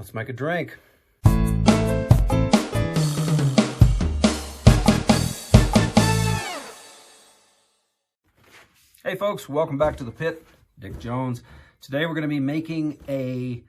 Let's make a drink. Hey folks, welcome back to the pit. Dick Jones. Today we're going to be making a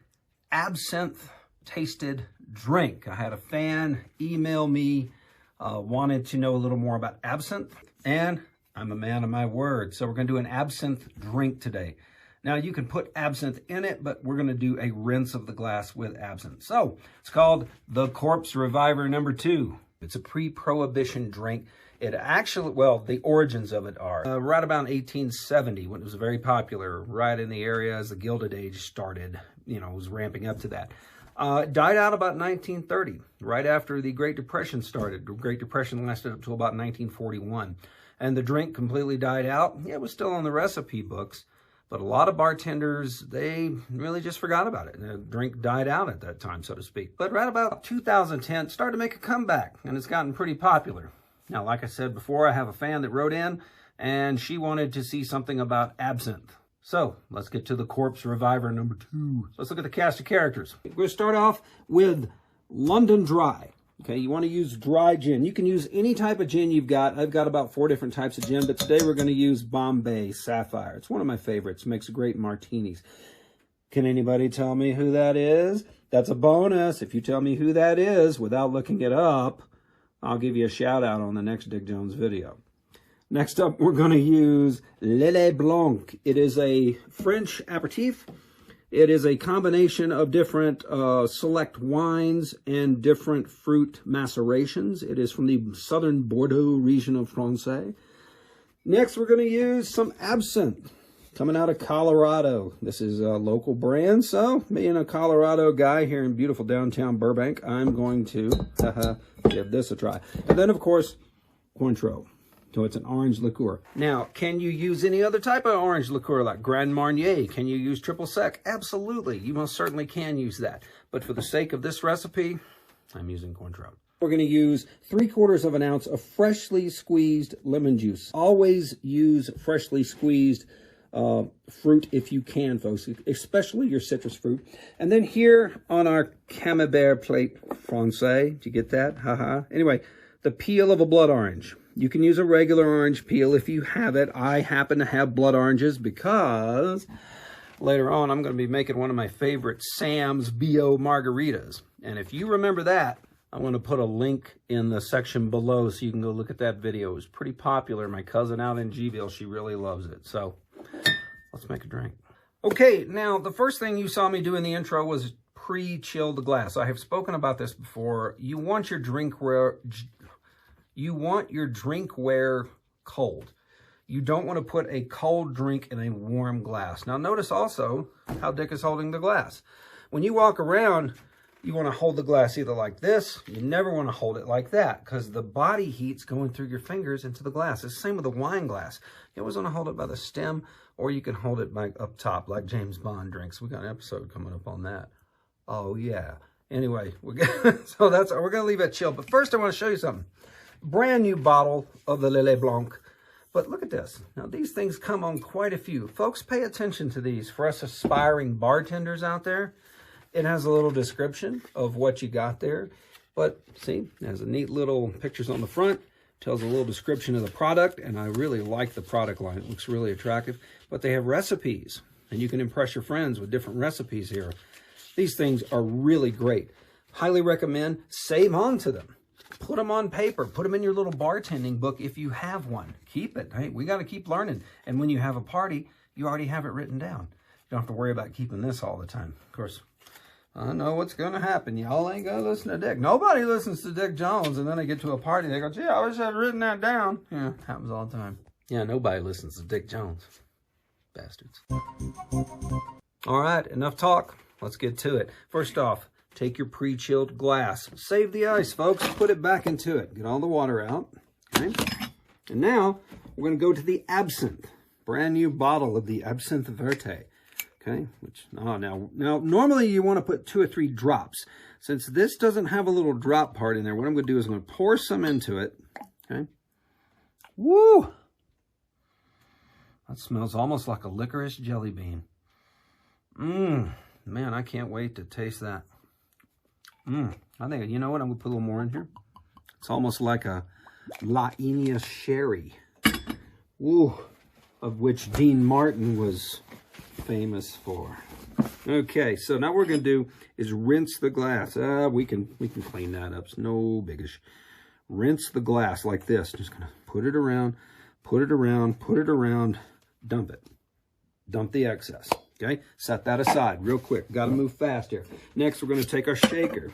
absinthe tasted drink. I had a fan email me, wanted to know a little more about absinthe, and I'm a man of my word. So we're going to do an absinthe drink today. Now you can put absinthe in it, but we're going to do a rinse of the glass with absinthe. So it's called the Corpse Reviver No. 2. It's a pre-prohibition drink. It actually, well, the origins of it are right about 1870 when it was very popular, right in the area as the Gilded Age started, you know, was ramping up to that. It died out about 1930, right after the Great Depression started. The Great Depression lasted up to about 1941. And the drink completely died out. Yeah, it was still on the recipe books, but a lot of bartenders, they really just forgot about it. The drink died out at that time, so to speak. But right about 2010, it started to make a comeback, and it's gotten pretty popular. Now, like I said before, I have a fan that wrote in, and she wanted to see something about absinthe. So, let's get to the Corpse Reviver No. 2. Let's look at the cast of characters. We're going to start off with London Dry. Okay, you want to use dry gin. You can use any type of gin you've got. I've got about 4 different types of gin, but today we're going to use Bombay Sapphire. It's one of my favorites. Makes great martinis. Can anybody tell me who that is? That's a bonus. If you tell me who that is without looking it up, I'll give you a shout out on the next Dick Jones video. Next up, we're going to use Lillet Blanc. It is a French aperitif. It is a combination of different select wines and different fruit macerations. It is from the southern Bordeaux region of France. Next, we're going to use some absinthe coming out of Colorado. This is a local brand, so being a Colorado guy here in beautiful downtown Burbank, I'm going to give this a try. And then, of course, Cointreau. So it's an orange liqueur. Now, can you use any other type of orange liqueur like Grand Marnier? Can you use triple sec? Absolutely. You most certainly can use that. But for the sake of this recipe, I'm using Cointreau. We're going to use 3/4 of an ounce of freshly squeezed lemon juice. Always use freshly squeezed fruit if you can, folks, especially your citrus fruit. And then here on our Camembert plate Francais, did you get that? Anyway, the peel of a blood orange. You can use a regular orange peel if you have it. I happen to have blood oranges because later on I'm going to be making one of my favorite Sam's B.O. margaritas. And if you remember that, I'm going to put a link in the section below so you can go look at that video. It was pretty popular. My cousin out in Gville, she really loves it. So let's make a drink. Okay, now the first thing you saw me do in the intro was pre-chill the glass. I have spoken about this before. You want your drinkware cold. You don't want to put a cold drink in a warm glass. Now notice also how Dick is holding the glass. When you walk around, you want to hold the glass either like this. You never want to hold it like that because the body heat's going through your fingers into the glass. It's the same with a wine glass. You always want to hold it by the stem, or you can hold it like up top like James Bond drinks. We got an episode coming up on that. Oh yeah. Anyway, we're going to leave it chill. But first I want to show you something. Brand new bottle of the Lillet Blanc. But look at this. Now, these things come on quite a few. Folks, pay attention to these. For us aspiring bartenders out there, it has a little description of what you got there. But, see, it has a neat little pictures on the front. Tells a little description of the product. And I really like the product line. It looks really attractive. But they have recipes. And you can impress your friends with different recipes here. These things are really great. Highly recommend. Save on to them. Put them on paper. Put them in your little bartending book if you have one. Keep it. Hey, we got to keep learning. And when you have a party, you already have it written down. You don't have to worry about keeping this all the time. Of course, I know what's going to happen. Y'all ain't going to listen to Dick. Nobody listens to Dick Jones, and then they get to a party. They go, gee, I wish I'd written that down. Yeah, happens all the time. Yeah, nobody listens to Dick Jones. Bastards. All right, enough talk. Let's get to it. First off, take your pre-chilled glass. Save the ice, folks. Put it back into it. Get all the water out. Okay. And now we're going to go to the absinthe. Brand new bottle of the Absinthe Verte. Okay. Which now normally you want to put 2 or 3 drops. Since this doesn't have a little drop part in there, what I'm going to do is I'm going to pour some into it. Okay. Woo! That smells almost like a licorice jelly bean. Man, I can't wait to taste that. I think, you know what? I'm going to put a little more in here. It's almost like a La Ineas sherry. Woo, of which Dean Martin was famous for. Okay, so now what we're going to do is rinse the glass. We can clean that up. It's no biggish. Rinse the glass like this. Just going to put it around, put it around, put it around, dump it. Dump the excess. Okay, set that aside real quick. Got to move fast here. Next, we're going to take our shaker.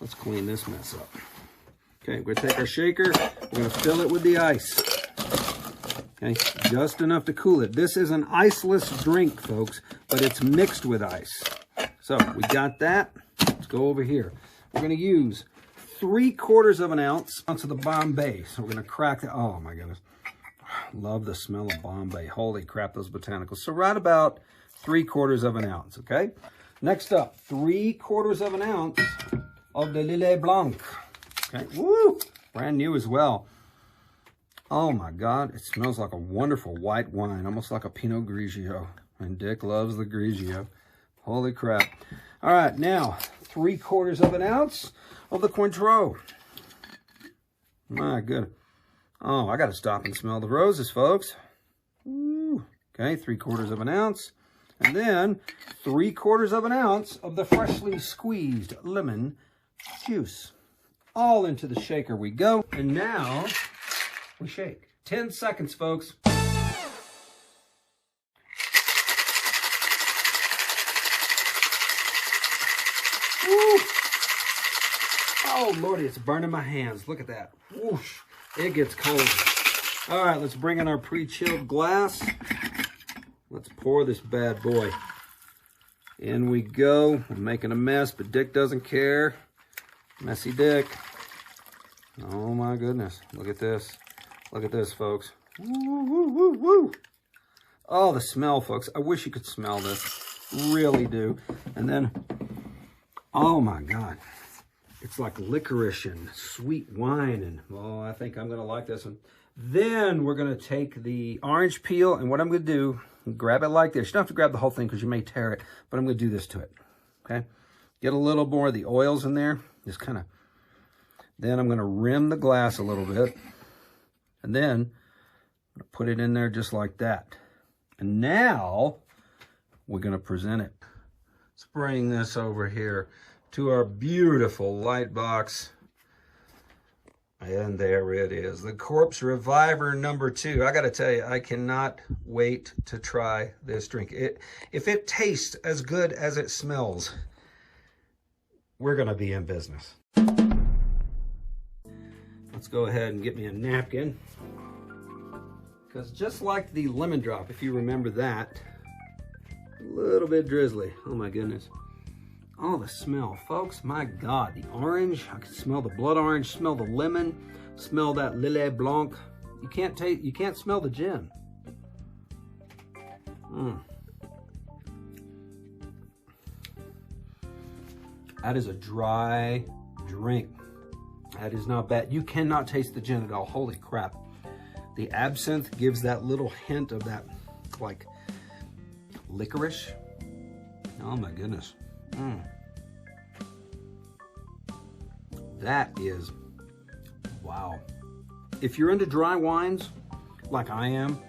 Let's clean this mess up. Okay, we're going to take our shaker. We're going to fill it with the ice. Okay, just enough to cool it. This is an iceless drink, folks, but it's mixed with ice. So we got that. Let's go over here. We're going to use 3/4 of an ounce of the Bombay. So we're going to crack it. Oh my goodness. Love the smell of Bombay. Holy crap, those botanicals. So right about 3/4 of an ounce, okay? Next up, 3/4 of an ounce of the Lillet Blanc. Okay, woo! Brand new as well. Oh my God, it smells like a wonderful white wine, almost like a Pinot Grigio. And Dick loves the Grigio. Holy crap. All right, now 3/4 of an ounce of the Cointreau. My goodness. Oh, I got to stop and smell the roses, folks. Ooh. Okay, 3/4 of an ounce. And then 3/4 of an ounce of the freshly squeezed lemon juice. All into the shaker we go. And now we shake. 10 seconds, folks. Woo. Oh, Lordy, it's burning my hands. Look at that. Whoosh. It gets cold. All right, let's bring in our pre-chilled glass. Let's pour this bad boy. In we go. I'm making a mess, but Dick doesn't care. Messy Dick. Oh my goodness. Look at this. Look at this, folks. Woo, woo, woo, woo. Oh, the smell, folks. I wish you could smell this. Really do. And then, oh my God. It's like licorice and sweet wine. And, oh, I think I'm going to like this one. Then we're going to take the orange peel. And what I'm going to do, grab it like this. You don't have to grab the whole thing because you may tear it. But I'm going to do this to it. Okay? Get a little more of the oils in there. Just kind of. Then I'm going to rim the glass a little bit. And then I'm going to put it in there just like that. And now we're going to present it. Let's bring this over here to our beautiful light box. And there it is. The Corpse Reviver #2. I got to tell you, I cannot wait to try this drink. If it tastes as good as it smells, we're going to be in business. Let's go ahead and get me a napkin. Because just like the lemon drop, if you remember that, a little bit drizzly. Oh my goodness. Oh, the smell, folks. My God, the orange. I can smell the blood orange, smell the lemon, smell that Lillet Blanc. You can't smell the gin. That is a dry drink. That is not bad. You cannot taste the gin at all. Holy crap. The absinthe gives that little hint of that, like, licorice. Oh my goodness. That is, wow. If you're into dry wines, like I am,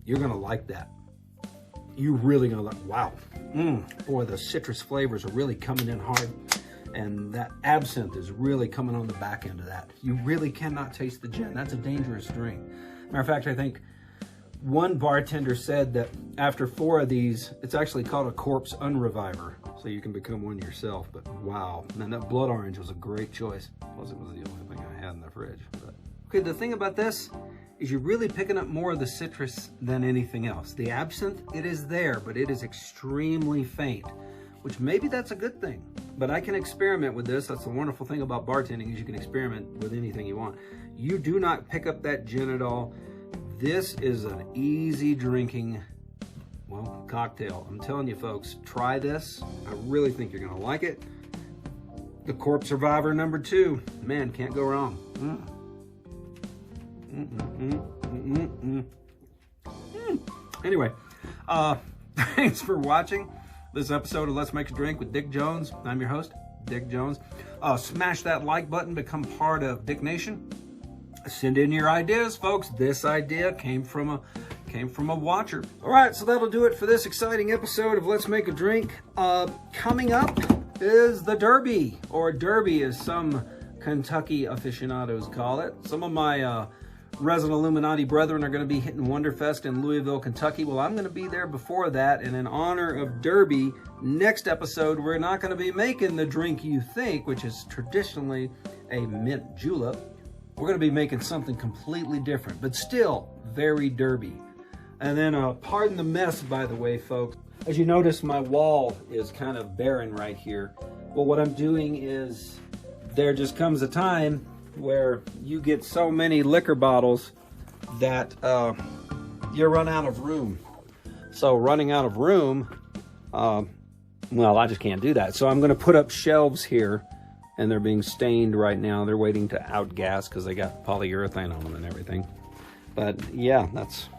you're gonna like that. You're really gonna like, wow. Boy, the citrus flavors are really coming in hard. And that absinthe is really coming on the back end of that. You really cannot taste the gin. That's a dangerous drink. Matter of fact, I think one bartender said that after 4 of these, it's actually called a corpse unreviver. So you can become one yourself. But wow. And that blood orange was a great choice. Plus it was the only thing I had in the fridge. But. Okay, the thing about this is you're really picking up more of the citrus than anything else. The absinthe, it is there, but it is extremely faint, which maybe that's a good thing. But I can experiment with this. That's the wonderful thing about bartending is you can experiment with anything you want. You do not pick up that gin at all. This is an easy drinking, well, cocktail. I'm telling you folks, try this. I really think you're gonna like it. The Corpse Reviver #2. Man, can't go wrong. Anyway, thanks for watching this episode of Let's Make a Drink with Dick Jones. I'm your host, Dick Jones. Smash that like button, become part of Dick Nation. Send in your ideas, folks. This idea came from a watcher. All right, so that'll do it for this exciting episode of Let's Make a Drink. Coming up is the Derby, or Derby as some Kentucky aficionados call it. Some of my resident Illuminati brethren are going to be hitting Wonderfest in Louisville, Kentucky. Well, I'm going to be there before that, and in honor of Derby, next episode, we're not going to be making the drink you think, which is traditionally a mint julep. We're going to be making something completely different, but still very Derby. And then, pardon the mess, by the way, folks. As you notice, my wall is kind of barren right here. Well, what I'm doing is there just comes a time where you get so many liquor bottles that you run out of room. So running out of room, well, I just can't do that. So I'm going to put up shelves here, and they're being stained right now. They're waiting to outgas because they got polyurethane on them and everything. But yeah, that's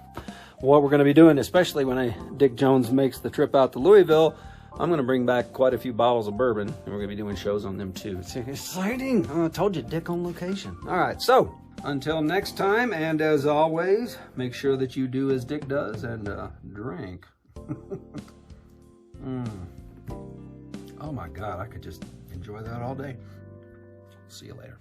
what we're going to be doing, especially when Dick Jones makes the trip out to Louisville. I'm going to bring back quite a few bottles of bourbon, and we're going to be doing shows on them too. It's exciting. I told you, Dick on location. All right, so until next time, and as always, make sure that you do as Dick does and drink. Oh my God, I could just enjoy that all day. See you later.